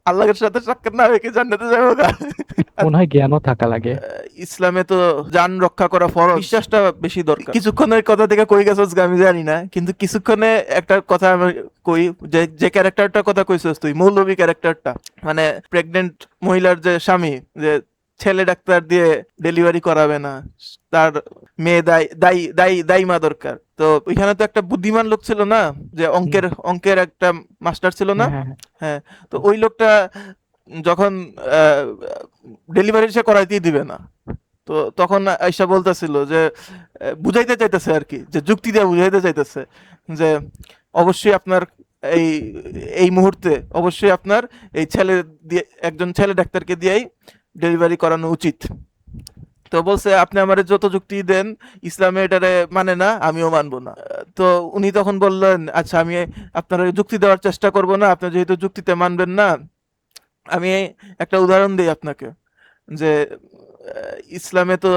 আল্লাহর সাথে সাক্ষাৎ না হয়ে কি জান্নাতে যাবো গা? মনে হয় জ্ঞানও থাকা লাগে। ইসলামে তো জান রক্ষা করা ফরজ, বিশ্বাসটা বেশি দরকার। কিছুক্ষণের কথা থেকে কই গেছস গা আমি জানি না, কিন্তু কিছুক্ষণে একটা কথা আমি কই, যে যে ক্যারেক্টারটার কথা কইছস তুই, মৌলবী ক্যারেক্টারটা, মানে প্রেগনেন্ট মহিলার যে স্বামী, যে ছেলে ডাক্তার দিয়ে ডেলিভারি করাবে না, তার মেয়ে দাইমা দরকার। তো ওইখানে তো একটা বুদ্ধিমান লোক ছিল না, যে হুম, অঙ্কের একটা মাস্টার ছিল না? হ্যাঁ হ্যাঁ হ্যাঁ। হ্যাঁ। তো ওই লোকটা যখন ডেলিভারি সে করাইতেই দিবে না, তো তখন আইসা বলতেছিল যে বুঝাইতে চাইতেছে আর কি, যে যুক্তি দিয়ে বুঝাইতে চাইতেছে যে অবশ্যই আপনার এই এই মুহূর্তে অবশ্যই আপনার এই ছেলে দিয়ে, একজন ছেলে ডাক্তারকে দিয়েই ডেলিভারি করানো উচিত। তো বলছে আপনি আমারে যত যুক্তি দেন, ইসলামে এটারে মানে না, আমিও মানবো না। তো উনি তখন বললেন আচ্ছা আমি আপনার যুক্তি দেওয়ার চেষ্টা করব না, আপনি যেহেতু যুক্তিতে মানবেন না, আমি একটা উদাহরণ দিই আপনাকে, যে ইসলামে তো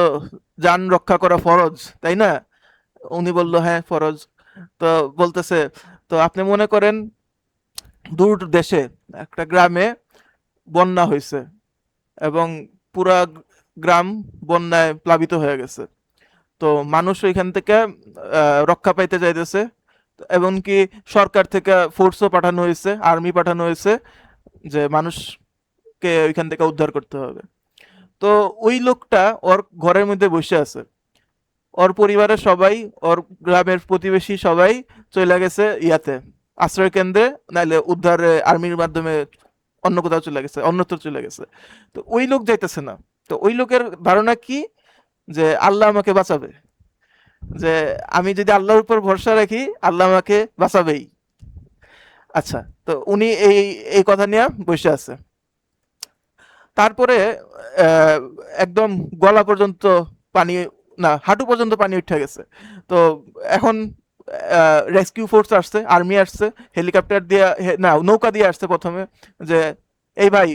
জান রক্ষা করা ফরজ, তাই না? উনি বলল হ্যাঁ ফরজ। তো বলতেছে, তো আপনি মনে করেন দূর দেশে একটা গ্রামে বন্যা হয়েছে এবং পুরা গ্রাম বন্যায় প্লাবিত হয়ে গেছে। তো মানুষ ওইখান থেকে রক্ষা পাইতে চাইতেছে, এমনকি সরকার থেকে ফোর্সও পাঠানো হয়েছে, আর্মি পাঠানো হয়েছে, যে মানুষকে ওইখান থেকে উদ্ধার করতে হবে। তো ওই লোকটা ওর ঘরের মধ্যে বসে আছে, ওর পরিবারের সবাই, ওর গ্রামের প্রতিবেশী সবাই চলে গেছে ইয়াতে, আশ্রয় কেন্দ্রে, নাইলে উদ্ধারে আর্মির মাধ্যমে অন্য কোথাও চলে গেছে, অন্যত্র চলে গেছে। তো ওই লোক যাইতেছে না। তো ওই লোকের ধারণা কি, যে আল্লাহ আমাকে বাঁচাবে, যে আমি যদি আল্লাহর উপর ভরসা রাখি আল্লাহ আমাকে বাঁচাবেই। আচ্ছা, তো উনি এই এই কথা নিয়ে বসে আছে। তারপরে আহ, একদম গলা পর্যন্ত পানি, না হাঁটু পর্যন্ত পানি উঠে গেছে। তো এখন রেস্কিউ ফোর্স আসছে, আর্মি আসছে, হেলিকপ্টার দিয়ে, না নৌকা দিয়ে আসছে প্রথমে, যে এই ভাই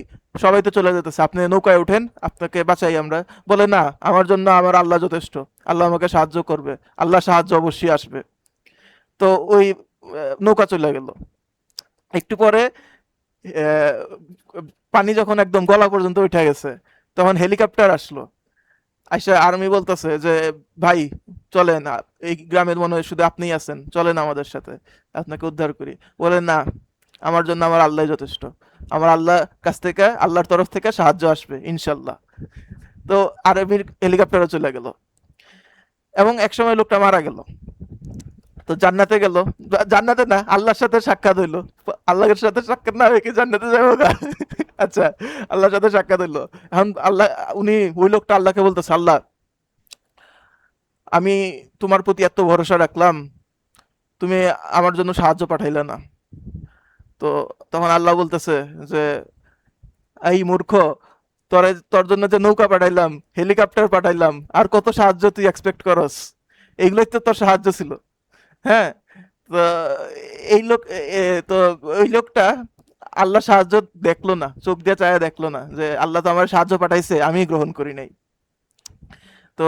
সবাই তো চলে যেতেছে, আপনি নৌকায় উঠেন, আপনাকে বাঁচাই আমরা। বলে না, আমার জন্য আমার আল্লাহ যথেষ্ট, আল্লাহ আমাকে সাহায্য করবে, আল্লাহ সাহায্য অবশ্যই আসবে। তো ওই নৌকা চলে গেল। একটু পরে আহ, পানি যখন একদম গলা পর্যন্ত উঠে গেছে, তখন হেলিকপ্টার আসলো। আইসা আর্মি বলতেছে যে ভাই চলেন, এই গ্রামের মনে হয় শুধু আপনিই আছেন, চলেন আমাদের সাথে, আপনাকে উদ্ধার করি। বলে না, আমার জন্য আমার আল্লাহ যথেষ্ট, আমার আল্লাহ কাছ থেকে, আল্লাহর তরফ থেকে সাহায্য আসবে ইনশাল্লাহ। তো আর্মির হেলিকপ্টারও চলে গেল, এবং একসময় লোকটা মারা গেল। তো জান্নাতে গেল, জান্নাতে না, আল্লাহর সাথে সাক্ষাৎ হইলো। আল্লাহর সাথে সাক্ষাৎ না হয়ে কি জান্নাতে যাবো গা? আচ্ছা, আল্লাহর সাথে সাক্ষাৎ হইলো। এখন আল্লাহ, উনি ওই লোকটা আল্লাহকে বলতেছে, আল্লাহ আমি তোমার প্রতি এত ভরসা রাখলাম, তুমি আমার জন্য সাহায্য পাঠাইলে না। তো তখন আল্লাহ বলতেছে যে এই মূর্খ, তোর জন্য যে নৌকা পাঠাইলাম, হেলিকপ্টার পাঠাইলাম, আর কত সাহায্য তুই এক্সপেক্ট করস? এগুলোই তো তোর সাহায্য ছিল। হ্যাঁ। তো এই লোক তো ওই লোকটা আল্লাহ সাহায্য দেখলো না, চোখ দিয়ে চায়া দেখলো না, যে আল্লাহ তো আমার সাহায্য পাঠাইছে, আমি গ্রহণ করি নাই। তো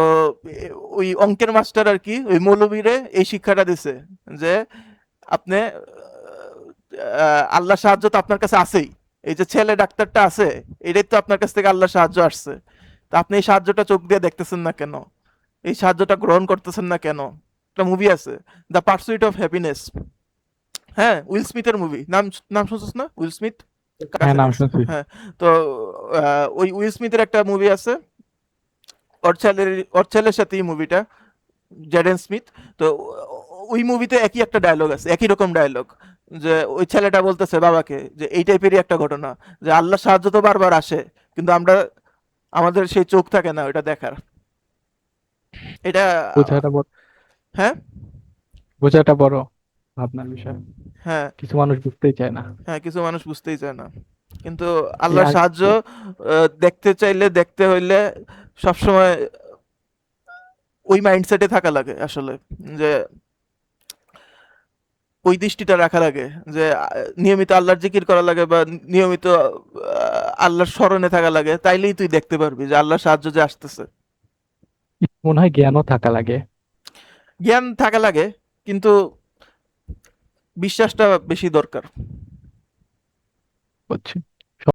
ওই অঙ্কের মাস্টার আর কি ওই মৌলবীরে এই শিক্ষাটা দিছে, যে আপনি আল্লাহ সাহায্য তো আপনার কাছে আছেই, এই যে ছেলে ডাক্তারটা আছে, এটাই তো আপনার কাছ থেকে আল্লাহ সাহায্য আসছে। তো আপনি এই সাহায্যটা চোখ দিয়ে দেখতেছেন না কেন, এই সাহায্যটা গ্রহণ করতেছেন না কেন? একটা মুভি আছে, দ্য পার্সুইট অফ হ্যাপিনেস। হ্যাঁ, উইল স্মিথের মুভি, নাম নাম শুনছিস না, উইল স্মিথ? হ্যাঁ, নাম কাছাকাছি। শুনছি। হ্যাঁ। তো ওই উইল স্মিথের একটা মুভি আছে, ওর ছেলের সাথে এই মুভিটা, জেডেন স্মিথ। তো ওই মুভিতে একই একটা ডায়লগ আছে, একই রকম ডায়লগ, যে ওই ছেলেটা বলতেছে বাবাকে যে এই টাইপেরই একটা ঘটনা, যে আল্লাহ সাহায্য তো বারবার আসে, কিন্তু আমরা, আমাদের সেই চোখ থাকে না ওটা দেখার। এটা বোঝাটা বড়, হ্যাঁ, বোঝাটা বড় ভাবনার বিষয়। হ্যাঁ, কিছু মানুষ বুঝতেই চায় না। হ্যাঁ, কিছু মানুষ বুঝতেই চায় না, কিন্তু এই আল্লাহর সাহায্য দেখতে চাইলে, দেখতে হইলে সবসময় ওই মাইন্ডসেটে থাকা লাগে আসলে, যে ওই দৃষ্টিটা রাখা লাগে, যে নিয়মিত আল্লাহর জিকির করা লাগে, বা নিয়মিত আল্লাহর স্মরণে থাকা লাগে, তাইলেই তুই দেখতে পারবি যে আল্লাহর সাহায্য যে আসতেছে। মনে হয় জ্ঞানও থাকা লাগে। জ্ঞান থাকা লাগে, কিন্তু বিশ্বাসটা বেশি দরকার। বুঝছি।